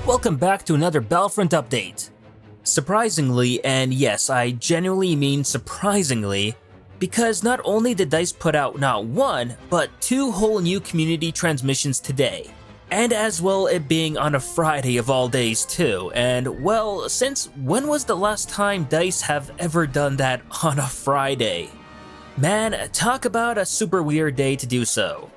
Welcome back to another Battlefront update. Surprisingly, and yes, I genuinely mean surprisingly, because not only did DICE put out not one, but two whole new community transmissions today. And as well, it being on a Friday of all days too, and well, since when was the last time DICE have ever done that on a Friday? Man, talk about a super weird day to do so.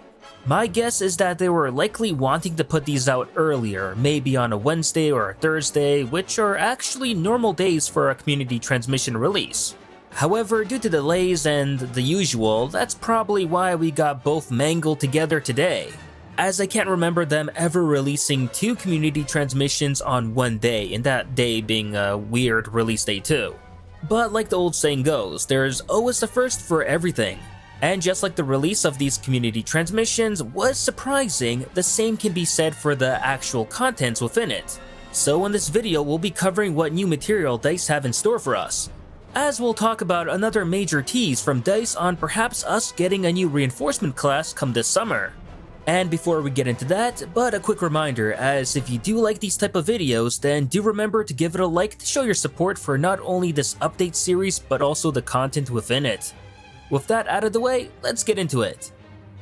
My guess is that they were likely wanting to put these out earlier, maybe on a Wednesday or a Thursday, which are actually normal days for a community transmission release. However, due to delays and the usual, that's probably why we got both mangled together today, as I can't remember them ever releasing two community transmissions on one day, and that day being a weird release day too. But like the old saying goes, there's always a first for everything. And just like the release of these community transmissions was surprising, the same can be said for the actual contents within it. So in this video, we'll be covering what new material DICE have in store for us, as we'll talk about another major tease from DICE on perhaps us getting a new reinforcement class come this summer. And before we get into that, but a quick reminder, as if you do like these type of videos, then do remember to give it a like to show your support for not only this update series, but also the content within it. With that out of the way, let's get into it.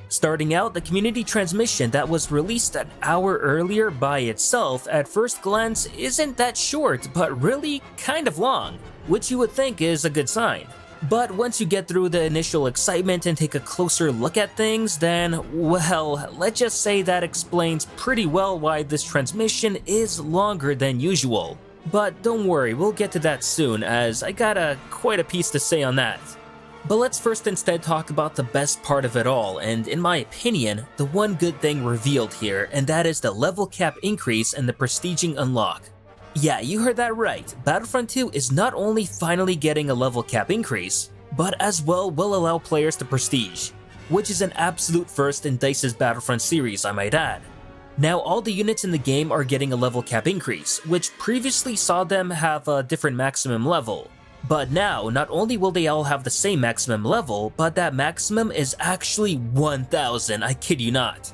Starting out, the community transmission that was released an hour earlier by itself at first glance isn't that short, but really kind of long, which you would think is a good sign. But once you get through the initial excitement and take a closer look at things, then, well, let's just say that explains pretty well why this transmission is longer than usual. But don't worry, we'll get to that soon, as I got quite a piece to say on that. But let's first instead talk about the best part of it all, and in my opinion, the one good thing revealed here, and that is the level cap increase and the prestiging unlock. Yeah, you heard that right, Battlefront 2 is not only finally getting a level cap increase, but as well will allow players to prestige, which is an absolute first in DICE's Battlefront series, I might add. Now all the units in the game are getting a level cap increase, which previously saw them have a different maximum level. But now, not only will they all have the same maximum level, but that maximum is actually 1000, I kid you not.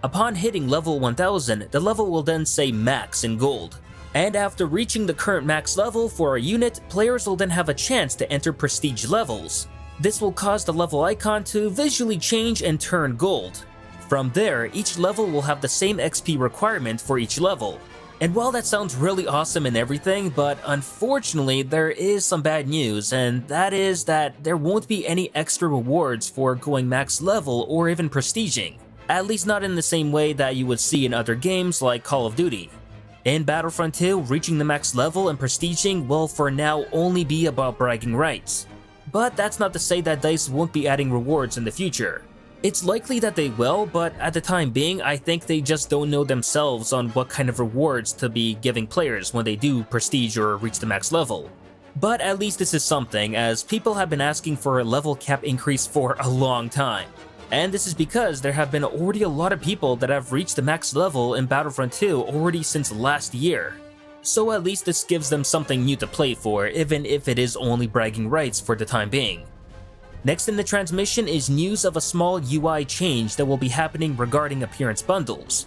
Upon hitting level 1000, the level will then say max in gold. And after reaching the current max level for a unit, players will then have a chance to enter prestige levels. This will cause the level icon to visually change and turn gold. From there, each level will have the same XP requirement for each level. And while that sounds really awesome and everything, but unfortunately there is some bad news, and that is that there won't be any extra rewards for going max level or even prestiging. At least not in the same way that you would see in other games like Call of Duty. In Battlefront 2, reaching the max level and prestiging will for now only be about bragging rights. But that's not to say that DICE won't be adding rewards in the future. It's likely that they will, but at the time being, I think they just don't know themselves on what kind of rewards to be giving players when they do prestige or reach the max level. But at least this is something, as people have been asking for a level cap increase for a long time. And this is because there have been already a lot of people that have reached the max level in Battlefront 2 already since last year. So at least this gives them something new to play for, even if it is only bragging rights for the time being. Next in the transmission is news of a small UI change that will be happening regarding appearance bundles.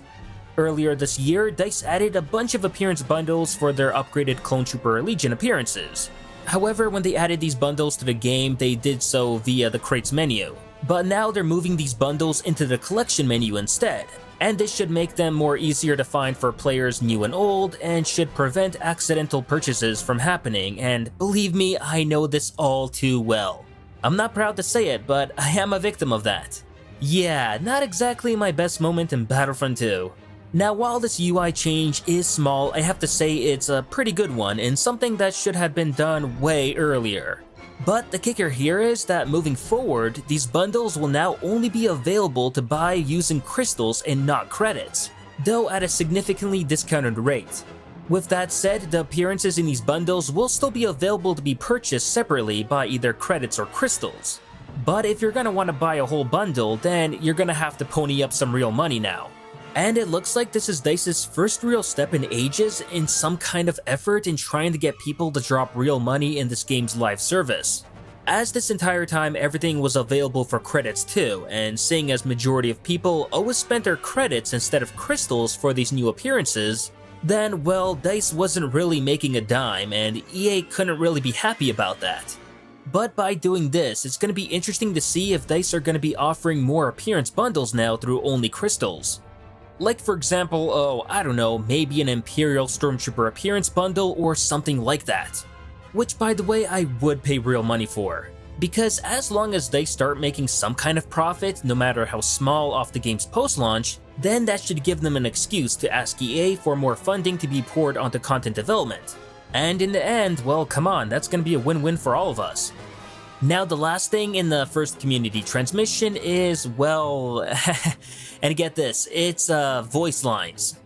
Earlier this year, DICE added a bunch of appearance bundles for their upgraded Clone Trooper Legion appearances. However, when they added these bundles to the game, they did so via the crates menu. But now they're moving these bundles into the collection menu instead, and this should make them more easier to find for players new and old, and should prevent accidental purchases from happening, and believe me, I know this all too well. I'm not proud to say it, but I am a victim of that. Yeah, not exactly my best moment in Battlefront 2. Now while this UI change is small, I have to say it's a pretty good one and something that should have been done way earlier. But the kicker here is that moving forward, these bundles will now only be available to buy using crystals and not credits, though at a significantly discounted rate. With that said, the appearances in these bundles will still be available to be purchased separately by either credits or crystals. But if you're gonna want to buy a whole bundle, then you're gonna have to pony up some real money now. And it looks like this is DICE's first real step in ages in some kind of effort in trying to get people to drop real money in this game's live service. As this entire time everything was available for credits too, and seeing as majority of people always spent their credits instead of crystals for these new appearances, then well, DICE wasn't really making a dime and EA couldn't really be happy about that. But by doing this, it's going to be interesting to see if DICE are going to be offering more appearance bundles now through only crystals. Like for example, I don't know, maybe an Imperial Stormtrooper appearance bundle or something like that. Which by the way, I would pay real money for. Because as long as they start making some kind of profit, no matter how small off the game's post-launch, then that should give them an excuse to ask EA for more funding to be poured onto content development. And in the end, well come on, that's gonna be a win-win for all of us. Now the last thing in the first community transmission is, well, and get this, it's voice lines.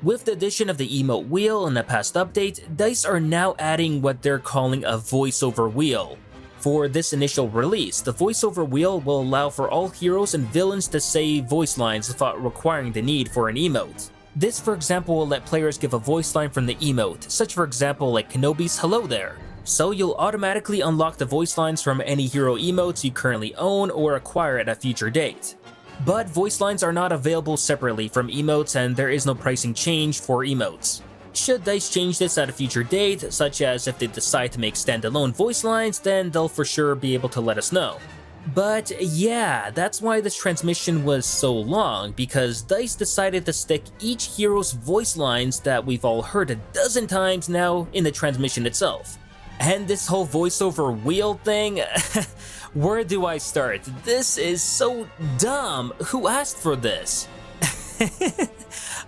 With the addition of the emote wheel in the past update, DICE are now adding what they're calling a voiceover wheel. For this initial release, the voiceover wheel will allow for all heroes and villains to say voice lines without requiring the need for an emote. This for example will let players give a voice line from the emote, such for example like Kenobi's "Hello there." So you'll automatically unlock the voice lines from any hero emotes you currently own or acquire at a future date. But voice lines are not available separately from emotes and there is no pricing change for emotes. Should DICE change this at a future date, such as if they decide to make standalone voice lines, then they'll for sure be able to let us know. But yeah, that's why this transmission was so long, because DICE decided to stick each hero's voice lines that we've all heard a dozen times now in the transmission itself. And this whole voiceover wheel thing, where do I start? This is so dumb. Who asked for this?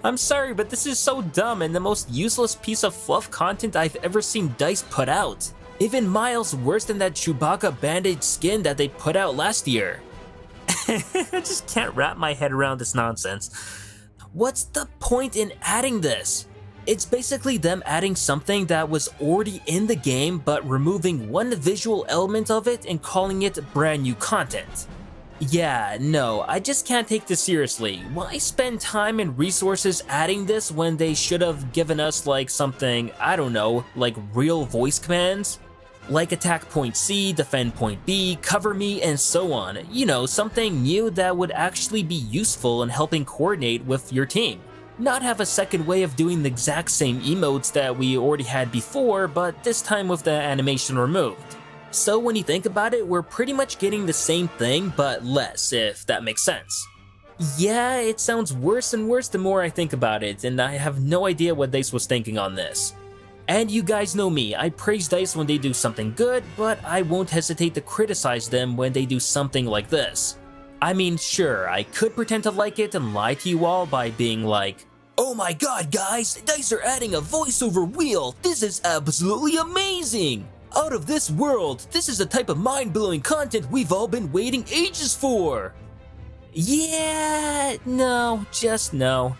I'm sorry, but this is so dumb and the most useless piece of fluff content I've ever seen DICE put out. Even miles worse than that Chewbacca bandage skin that they put out last year. I just can't wrap my head around this nonsense. What's the point in adding this? It's basically them adding something that was already in the game but removing one visual element of it and calling it brand new content. Yeah, no, I just can't take this seriously. Why spend time and resources adding this when they should have given us like something, I don't know, like real voice commands? Like attack point C, defend point B, cover me, and so on. You know, something new that would actually be useful in helping coordinate with your team. Not have a second way of doing the exact same emotes that we already had before, but this time with the animation removed. So when you think about it, we're pretty much getting the same thing, but less, if that makes sense. Yeah, it sounds worse and worse the more I think about it, and I have no idea what DICE was thinking on this. And you guys know me, I praise DICE when they do something good, but I won't hesitate to criticize them when they do something like this. I mean, sure, I could pretend to like it and lie to you all by being like, "Oh my god guys, DICE are adding a voiceover wheel, this is absolutely amazing! Out of this world, this is the type of mind-blowing content we've all been waiting ages for!" Yeah, no, just no.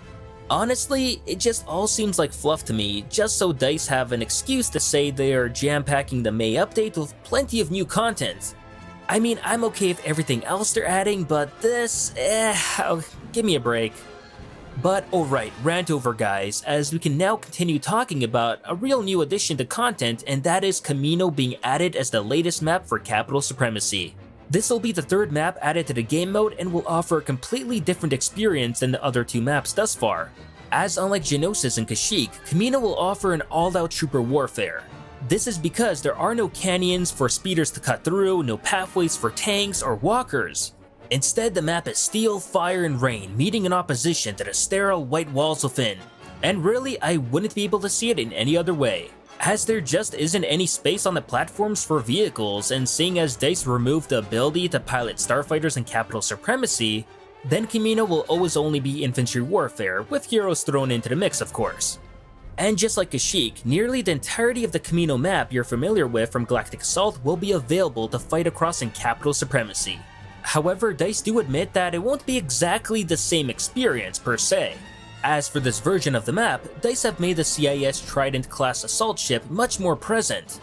Honestly, it just all seems like fluff to me, just so DICE have an excuse to say they are jam-packing the May update with plenty of new content. I mean, I'm okay with everything else they're adding, but this, oh, give me a break. But alright, rant over guys, as we can now continue talking about a real new addition to content, and that is Kamino being added as the latest map for Capital Supremacy. This will be the third map added to the game mode and will offer a completely different experience than the other two maps thus far. As unlike Geonosis and Kashyyyk, Kamino will offer an all-out trooper warfare. This is because there are no canyons for speeders to cut through, no pathways for tanks or walkers. Instead, the map is steel, fire, and rain, meeting in opposition to the sterile white walls within. And really, I wouldn't be able to see it in any other way, as there just isn't any space on the platforms for vehicles, and seeing as DICE removed the ability to pilot starfighters in Capital Supremacy, then Kamino will always only be infantry warfare, with heroes thrown into the mix of course. And just like Kashyyyk, nearly the entirety of the Kamino map you're familiar with from Galactic Assault will be available to fight across in Capital Supremacy. However, DICE do admit that it won't be exactly the same experience per se. As for this version of the map, DICE have made the CIS Trident class assault ship much more present.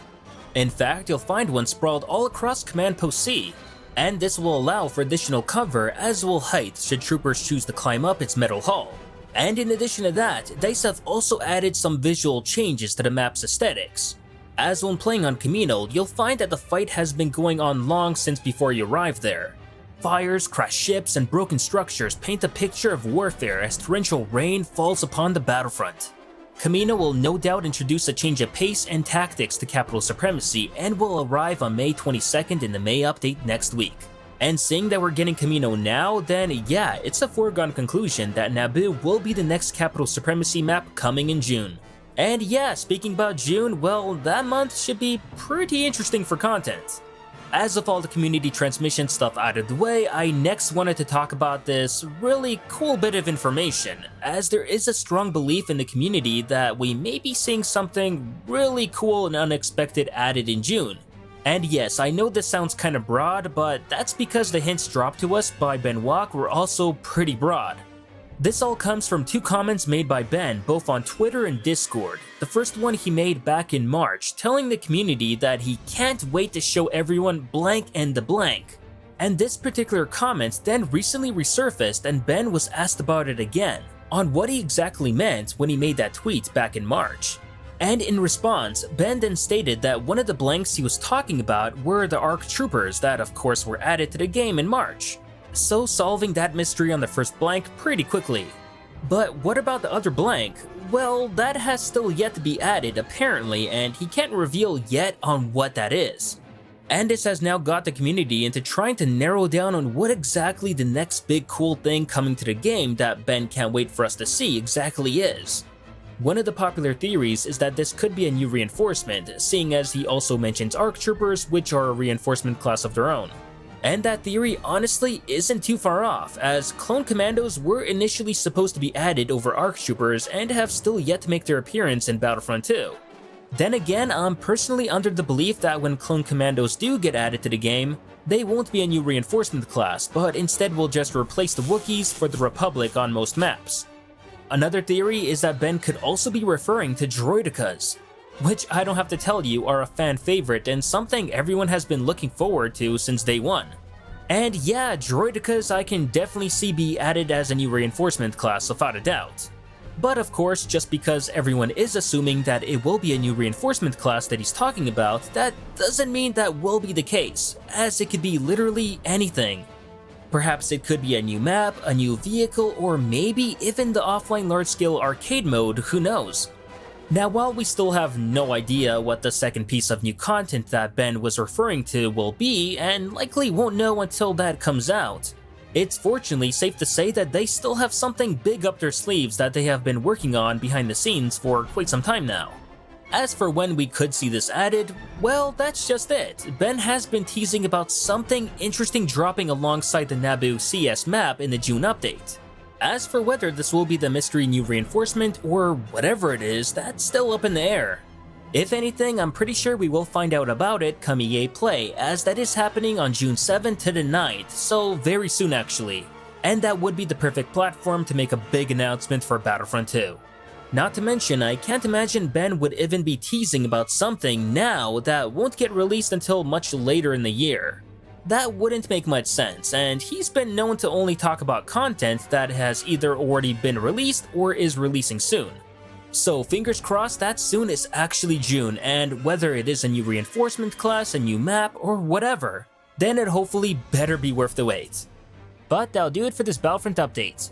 In fact, you'll find one sprawled all across Command Post C, and this will allow for additional cover as will height should troopers choose to climb up its metal hull. And in addition to that, DICE have also added some visual changes to the map's aesthetics. As when playing on Kamino, you'll find that the fight has been going on long since before you arrived there. Fires, crashed ships, and broken structures paint a picture of warfare as torrential rain falls upon the battlefront. Kamino will no doubt introduce a change of pace and tactics to capital supremacy and will arrive on May 22nd in the May update next week. And seeing that we're getting Kamino now, then yeah, it's a foregone conclusion that Naboo will be the next capital supremacy map coming in June. And yeah, speaking about June, well, that month should be pretty interesting for content. As of all the community transmission stuff out of the way, I next wanted to talk about this really cool bit of information, as there is a strong belief in the community that we may be seeing something really cool and unexpected added in June. And yes, I know this sounds kinda broad, but that's because the hints dropped to us by Benoit were also pretty broad. This all comes from two comments made by Ben both on Twitter and Discord. The first one he made back in March, telling the community that he can't wait to show everyone blank and the blank. And this particular comment then recently resurfaced and Ben was asked about it again, on what he exactly meant when he made that tweet back in March. And in response, Ben then stated that one of the blanks he was talking about were the ARC troopers that of course were added to the game in March. So solving that mystery on the first blank pretty quickly. But what about the other blank? Well, that has still yet to be added apparently, and he can't reveal yet on what that is. And this has now got the community into trying to narrow down on what exactly the next big cool thing coming to the game that Ben can't wait for us to see exactly is. One of the popular theories is that this could be a new reinforcement, seeing as he also mentions ARC troopers, which are a reinforcement class of their own. And that theory honestly isn't too far off, as clone commandos were initially supposed to be added over ARC troopers and have still yet to make their appearance in Battlefront 2. Then again, I'm personally under the belief that when clone commandos do get added to the game, they won't be a new reinforcement class, but instead will just replace the Wookiees for the Republic on most maps. Another theory is that Ben could also be referring to droidicas, which I don't have to tell you are a fan favorite and something everyone has been looking forward to since day one. And yeah, droidicas I can definitely see be added as a new reinforcement class without a doubt. But of course, just because everyone is assuming that it will be a new reinforcement class that he's talking about, that doesn't mean that will be the case, as it could be literally anything. Perhaps it could be a new map, a new vehicle, or maybe even the offline large-scale arcade mode, who knows. Now, while we still have no idea what the second piece of new content that Ben was referring to will be, and likely won't know until that comes out, it's fortunately safe to say that they still have something big up their sleeves that they have been working on behind the scenes for quite some time now. As for when we could see this added, well, that's just it. Ben has been teasing about something interesting dropping alongside the Naboo CS map in the June update. As for whether this will be the mystery new reinforcement or whatever it is, that's still up in the air. If anything, I'm pretty sure we will find out about it come EA Play, as that is happening on June 7th to the 9th, so very soon actually. And that would be the perfect platform to make a big announcement for Battlefront 2. Not to mention, I can't imagine Ben would even be teasing about something now that won't get released until much later in the year. That wouldn't make much sense, and he's been known to only talk about content that has either already been released or is releasing soon. So fingers crossed that soon is actually June, and whether it is a new reinforcement class, a new map, or whatever, then it hopefully better be worth the wait. But that'll do it for this Battlefront update.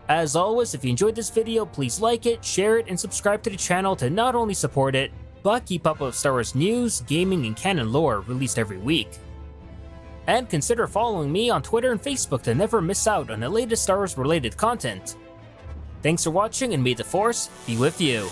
As always, if you enjoyed this video, please like it, share it, and subscribe to the channel to not only support it, but keep up with Star Wars news, gaming, and canon lore released every week. And consider following me on Twitter and Facebook to never miss out on the latest Star Wars related content. Thanks for watching, and may the Force be with you.